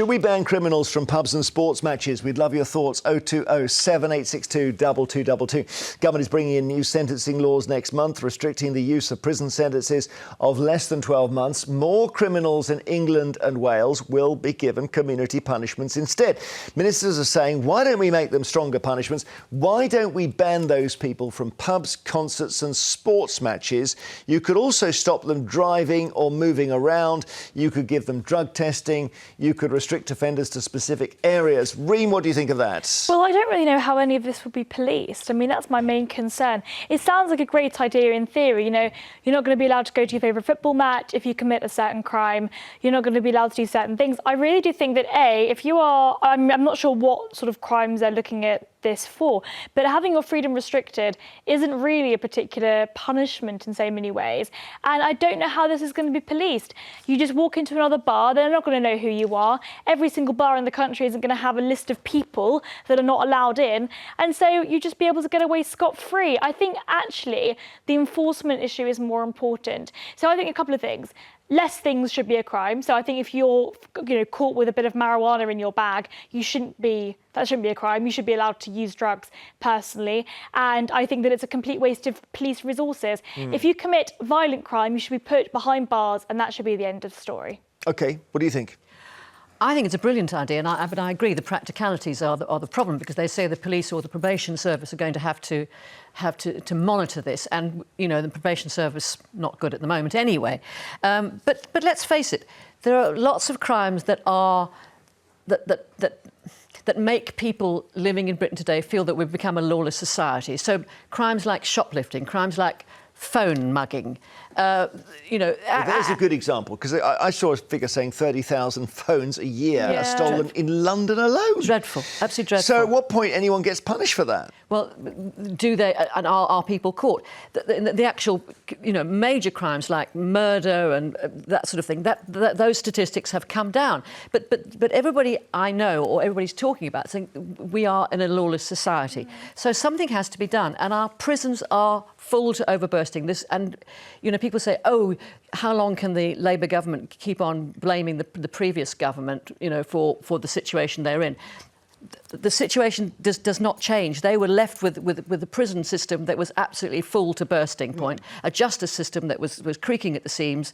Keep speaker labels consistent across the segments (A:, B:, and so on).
A: Should we ban criminals from pubs and sports matches? We'd love your thoughts. 020 7862 2222. Government is bringing in new sentencing laws next month, restricting the use of prison sentences of less than 12 months. More criminals in England and Wales will be given community punishments instead. Ministers are saying, why don't we make them stronger punishments? Why don't we ban those people from pubs, concerts and sports matches? You could also stop them driving or moving around. You could give them drug testing. You could restrict offenders to specific areas. Reem, what do you think of that?
B: Well, I don't really know how any of this would be policed. I mean, that's my main concern. It sounds like a great idea in theory. You know, you're not going to be allowed to go to your favourite football match if you commit a certain crime. You're not going to be allowed to do certain things. I really do think that, if you are... I'm not sure what sort of crimes they're looking at this for, but having your freedom restricted isn't really a particular punishment in so many ways, and I don't know how this is going to be policed. You just walk into another bar, they're not going to know who you are. Every single bar in the country isn't going to have a list of people that are not allowed in, and so you just be able to get away scot-free. I think actually the enforcement issue is more important. So I think a couple of things. Less things should be a crime. So I think if you're, caught with a bit of marijuana in your bag, that shouldn't be a crime. You should be allowed to use drugs personally. And I think that it's a complete waste of police resources. If you commit violent crime, you should be put behind bars, and that should be the end of the story. OK, what do you think?
C: I think it's a brilliant idea, but I agree the practicalities are the problem, because they say the police or the probation service are going to have to monitor this, and the probation service not good at the moment anyway. But let's face it, there are lots of crimes that make people living in Britain today feel that we've become a lawless society. So crimes like shoplifting, crimes like phone mugging,
A: Well, there's a good example, because I saw a figure saying 30,000 phones a year are stolen in London alone.
C: Dreadful, absolutely dreadful.
A: So at what point anyone gets punished for that?
C: Well, do they, and are people caught? The actual, major crimes like murder and that sort of thing, those statistics have come down. But everybody I know, or everybody's talking about, saying we are in a lawless society. So something has to be done, and our prisons are full to overbursting. People say, oh, how long can the Labour government keep on blaming the previous government, for the situation they're in? The situation does not change. They were left with a prison system that was absolutely full to bursting point, a justice system that was creaking at the seams,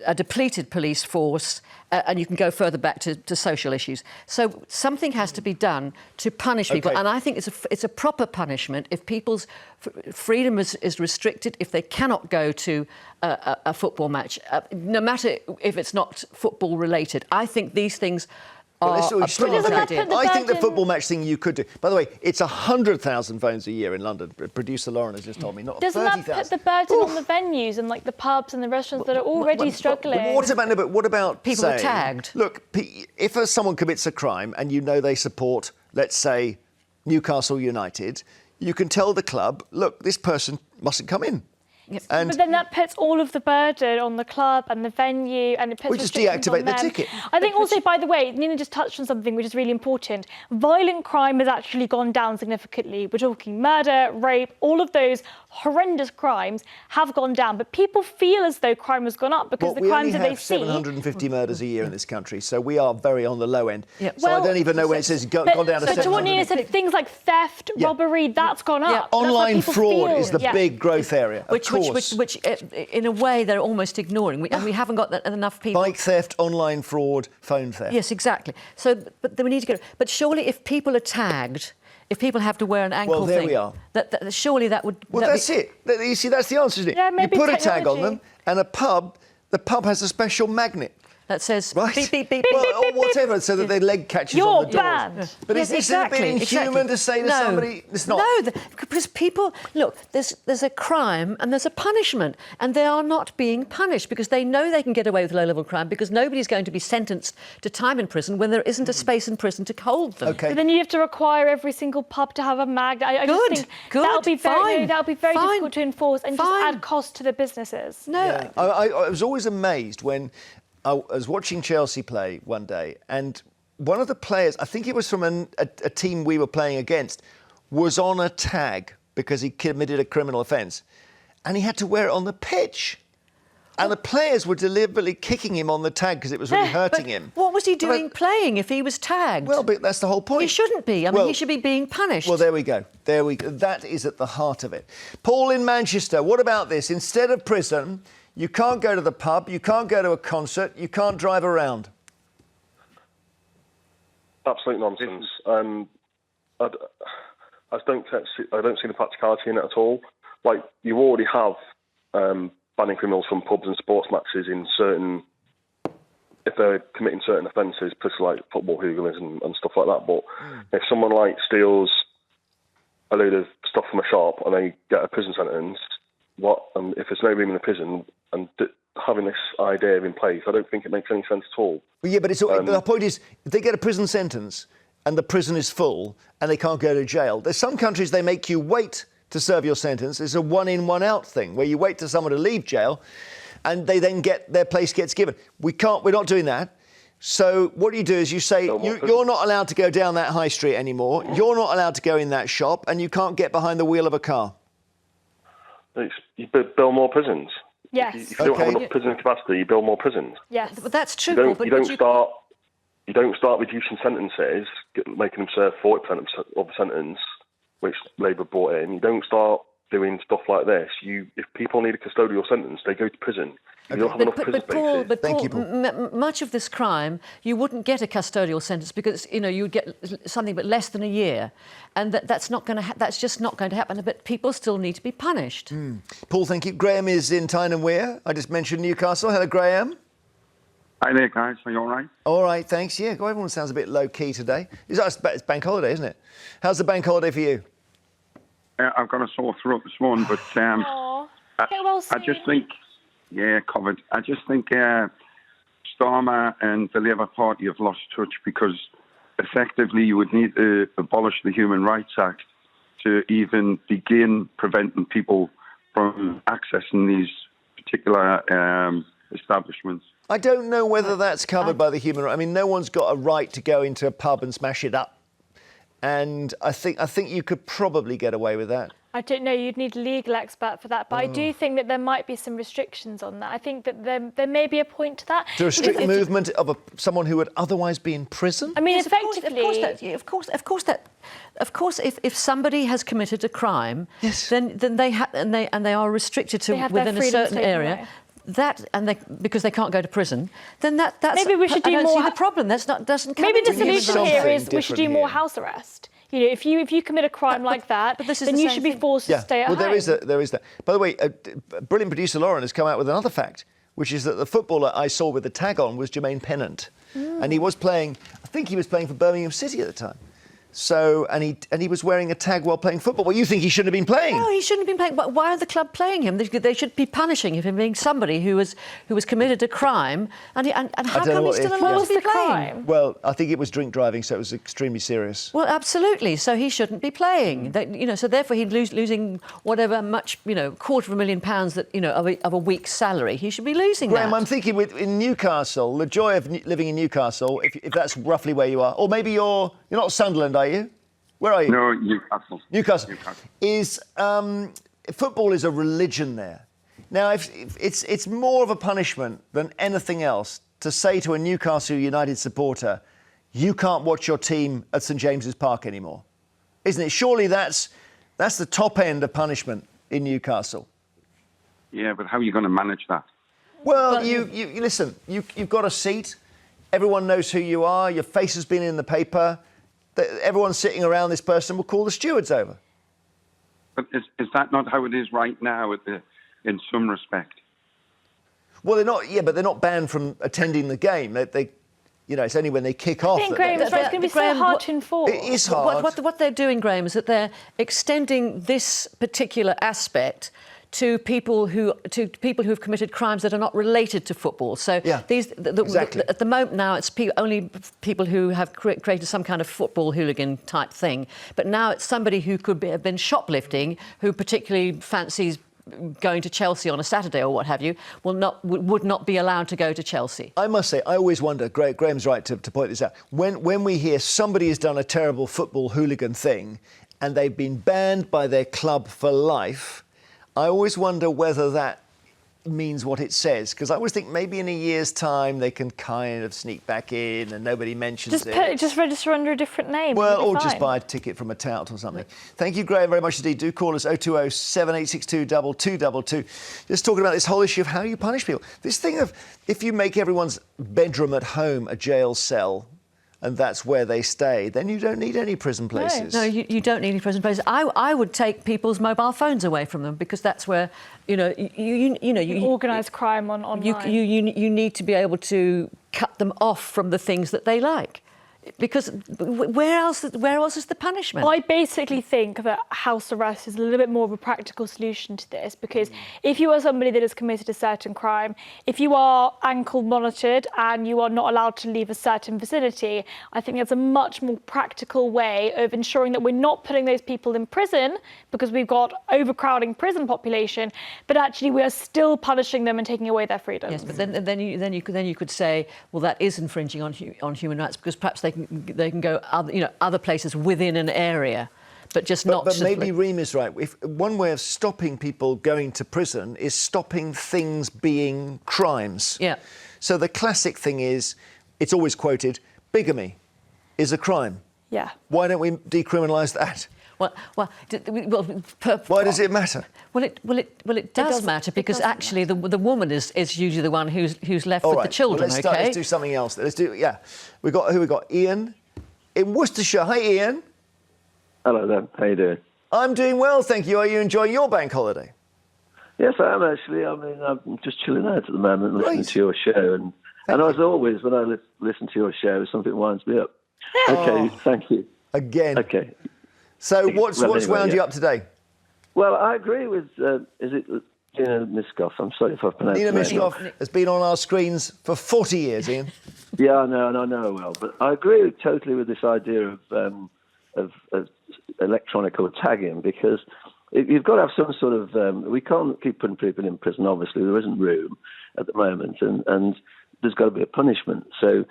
C: a depleted police force, and you can go further back to social issues. So something has to be done to punish people, and I think it's a proper punishment if people's freedom is restricted, if they cannot go to a football match, no matter if it's not football related. I think these things I think the football match thing you could do. By the way, it's 100,000 phones a year in London. Producer Lauren has just told me, not 30,000.
B: Doesn't that put the burden on the venues and the pubs and the restaurants that are already struggling?
A: What about
C: people
A: saying,
C: are tagged?
A: Look, if someone commits a crime and they support, let's say, Newcastle United, you can tell the club, look, this person mustn't come in.
B: Yep. But then that puts all of the burden on the club and the venue, and it puts...
A: We just deactivate the ticket.
B: I think also, by the way, Nina just touched on something which is really important. Violent crime has actually gone down significantly. We're talking murder, rape, all of those horrendous crimes have gone down. But people feel as though crime has gone up because the crimes that they see...
A: We only have 750 murders a year in this country, so we are very on the low end.
C: Yep.
A: So I don't even know when it says gone down to 700.
B: So to what Nina said, things like theft, robbery, that's gone up.
A: Online fraud is the big growth area,
C: Which, in a way, they're almost ignoring. And we haven't got enough people...
A: Bike theft, online fraud, phone theft.
C: Yes, exactly. So, but then we need to go... But surely if people are tagged, if people have to wear an ankle thing...
A: Well, there we are.
C: Surely that would...
A: Well, that's it. You see, that's the answer, isn't it?
B: Yeah, maybe
A: you put a tag on them, and the pub has a special magnet.
C: That says
A: beep,
C: beep, beep,
A: or whatever, so that their leg catches on the doors.
B: Banned.
A: But is it a bit inhuman to say to somebody... It's not.
C: No, because people... Look, there's a crime and there's a punishment, and they are not being punished because they know they can get away with low-level crime because nobody's going to be sentenced to time in prison when there isn't a space in prison to hold them.
A: OK.
B: But then you have to require every single pub to have a magnet. I just think that'll be very difficult to enforce and just add cost to the businesses.
C: No.
A: Yeah. I was always amazed when... I was watching Chelsea play one day, and one of the players, I think it was from a team we were playing against, was on a tag because he committed a criminal offence, and he had to wear it on the pitch. And the players were deliberately kicking him on the tag because it was really hurting him.
C: What was he doing playing if he was tagged?
A: Well, but that's the whole point.
C: He shouldn't be. I mean, he should be being punished.
A: Well, there we go. There we go. That is at the heart of it. Paul in Manchester, what about this? Instead of prison, you can't go to the pub, you can't go to a concert, you can't drive around.
D: Absolute nonsense. I don't see the practicality in it at all. Like, you already have banning criminals from pubs and sports matches in certain, if they're committing certain offences, particularly like football hooliganism and stuff like that. But if someone like steals a load of stuff from a shop and they get a prison sentence, if there's no room in the prison and having this idea in place, I don't think it makes any sense at all.
A: Well, yeah, but the point is, if they get a prison sentence and the prison is full and they can't go to jail, there's some countries they make you wait to serve your sentence. It's a one-in, one-out thing where you wait for someone to leave jail and they then their place gets given. We're not doing that. So what you do is you say you're not allowed to go down that high street anymore. You're not allowed to go in that shop, and you can't get behind the wheel of a car.
D: You build more prisons.
B: Yes.
D: If you don't have enough prison capacity, you build more prisons.
B: Yes.
C: But that's true.
D: You don't start reducing sentences, making them serve 40% of the sentence, which Labour brought in. You don't start doing stuff like this. If people need a custodial sentence, they go to prison. You don't have enough prison spaces.
A: Thank you, Paul.
C: Much of this crime, you wouldn't get a custodial sentence because you would get something but less than a year, and that's just not going to happen. But people still need to be punished.
A: Paul, thank you. Graham is in Tyne and Wear. I just mentioned Newcastle. Hello, Graham.
E: Hi there, guys. Are you all right?
A: All right, thanks. Yeah, everyone sounds a bit low-key today. It's bank holiday, isn't it? How's the bank holiday for you?
E: I've got a sore throat this morning, but I just think, covered. I just think Starmer and the Labour Party have lost touch because effectively you would need to abolish the Human Rights Act to even begin preventing people from accessing these particular establishments.
A: I don't know whether that's covered by the human right. I mean, no one's got a right to go into a pub and smash it up. And I think you could probably get away with that.
B: I don't know, you'd need a legal expert for that, but I do think that there might be some restrictions on that. I think that there may be a point to that.
A: To restrict the movement of someone who would otherwise be in prison?
B: I mean,
C: yes,
B: effectively...
C: Of course, if somebody has committed a crime,
A: yes,
C: then they are restricted to within a certain area. Because they can't go to prison, then that's
B: maybe we should do
C: I don't
B: more.
C: See the problem. Doesn't come.
B: Maybe the
C: into
B: solution here is we should do more
A: here.
B: House arrest. If you commit a crime like that, then you should be forced to stay at home.
A: There is that. By the way, brilliant producer Lauren has come out with another fact, which is that the footballer I saw with the tag on was Jermaine Pennant, and he was playing. I think he was playing for Birmingham City at the time. So, and he was wearing a tag while playing football. Well, you think he shouldn't have been playing?
C: No, he shouldn't have been playing. But why are the club playing him? They should be punishing him for being somebody who has committed a crime. And how come he's still allowed to be playing?
A: Well, I think it was drink driving, so it was extremely serious.
C: Well, absolutely. So he shouldn't be playing. So therefore he's losing whatever much, £250,000 that of a week's salary. He should be losing
A: Graham,
C: that.
A: I'm thinking in Newcastle, the joy of living in Newcastle, if that's roughly where you are, or maybe you're not Sunderland, are you? Where are you?
E: No, Newcastle.
A: Newcastle. Football is a religion there. Now, if it's more of a punishment than anything else to say to a Newcastle United supporter, you can't watch your team at St James's Park anymore, isn't it? Surely that's the top end of punishment in Newcastle.
E: Yeah, but how are you going to manage that?
A: Well, you listen. You've got a seat. Everyone knows who you are. Your face has been in the paper. Everyone sitting around this person will call the stewards over.
E: But is that not how it is right now in some respect?
A: Well, they're not. Yeah, but they're not banned from attending the game. It's only when they kick off.
B: I think, Graham, it's going to be so hard to enforce.
A: It is hard.
C: What they're doing, Graham, is that they're extending this particular aspect to people who've committed crimes that are not related to football. So
A: exactly.
C: At the moment now, it's only people who have created some kind of football hooligan type thing. But now it's somebody who have been shoplifting, who particularly fancies going to Chelsea on a Saturday or what have you, would not be allowed to go to Chelsea.
A: I must say, I always wonder, Graham's right to point this out, when we hear somebody has done a terrible football hooligan thing and they've been banned by their club for life, I always wonder whether that means what it says? Because I always think maybe in a year's time they can kind of sneak back in and nobody mentions it.
B: Just register under a different name.
A: Well, or just buy a ticket from a tout or something. Thank you, Graham, very much indeed. Do call us 020 7862 2222. Just talking about this whole issue of how you punish people. This thing of if you make everyone's bedroom at home a jail cell, and that's where they stay, then you don't need any prison places.
C: No, you don't need any prison places. I would take people's mobile phones away from them, because that's where, you
B: organised crime online.
C: You need to be able to cut them off from the things that they like. Because where else is the punishment?
B: I basically think that house arrest is a little bit more of a practical solution to this, because if you are somebody that has committed a certain crime, if you are ankle monitored and you are not allowed to leave a certain vicinity, I think that's a much more practical way of ensuring that we're not putting those people in prison because we've got overcrowding prison population, but actually we are still punishing them and taking away their freedom.
C: Yes, but then you could say, well, that is infringing on human rights, because perhaps they can go other places within an area, but just not.
A: But maybe Reem is right. If one way of stopping people going to prison is stopping things being crimes.
C: Yeah.
A: So the classic thing is, it's always quoted, bigamy is a crime.
B: Yeah.
A: Why don't we decriminalise that? Why does it matter?
C: Well, it does matter, because actually the woman is usually the one who's left with the children.
A: Well, let's do something else. We got Ian in Worcestershire. Hi, Ian.
F: Hello there. How you doing?
A: I'm doing well, thank you. Are you enjoying your bank holiday?
F: Yes, I am actually. I mean, I'm just chilling out at the moment, listening to your show, and as always, when I listen to your show, something winds me up. Okay, thank you.
A: Again.
F: Okay.
A: So what's wound you up today?
F: Well, I agree with, is it Nina Myskow? I'm sorry if I've pronounced it.
A: Nina Myskow has been on our screens for 40 years, Ian.
F: Yeah, I know, and I know her well. But I agree totally with this idea of electronic or tagging, because you've got to have some sort of... we can't keep putting people in prison, obviously. There isn't room at the moment, and there's got to be a punishment. So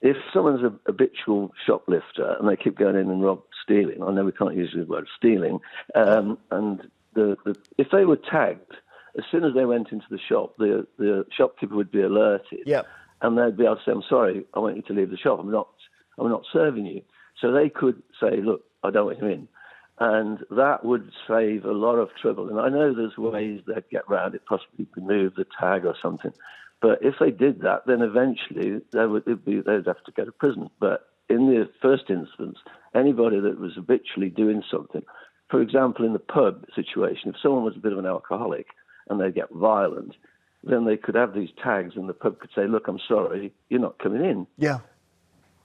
F: if someone's a habitual shoplifter and they keep going in and stealing, I know we can't use the word stealing, and if they were tagged, as soon as they went into the shop, the shopkeeper would be alerted, and they'd be able to say, "I'm sorry, I want you to leave the shop. I'm not serving you." So they could say, "Look, I don't want you in," and that would save a lot of trouble. And I know there's ways they'd get around it, possibly remove the tag or something. But if they did that, then eventually they'd have to go to prison. But in the first instance, anybody that was habitually doing something, for example, in the pub situation, if someone was a bit of an alcoholic and they get violent, then they could have these tags, and the pub could say, "Look, I'm sorry, you're not coming in."
A: Yeah.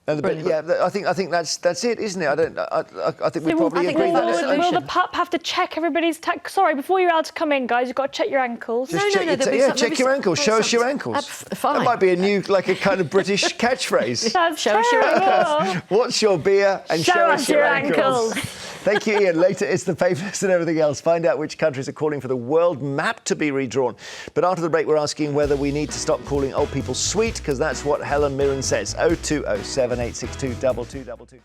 A: I think that's it, isn't it? I think we probably agree that.
B: Will the pub have to check everybody's tag? Sorry, before you're allowed to come in, guys, you've got to check your ankles.
A: Check your ankles. Show us your ankles.
C: Fine.
A: That might be a new, like a kind of British catchphrase.
B: Show us your ankles.
A: What's your beer and show us your ankles. Thank you, Ian. Later, it's the papers and everything else. Find out which countries are calling for the world map to be redrawn. But after the break, we're asking whether we need to stop calling old people sweet, because that's what Helen Mirren says. 020 7862 2222.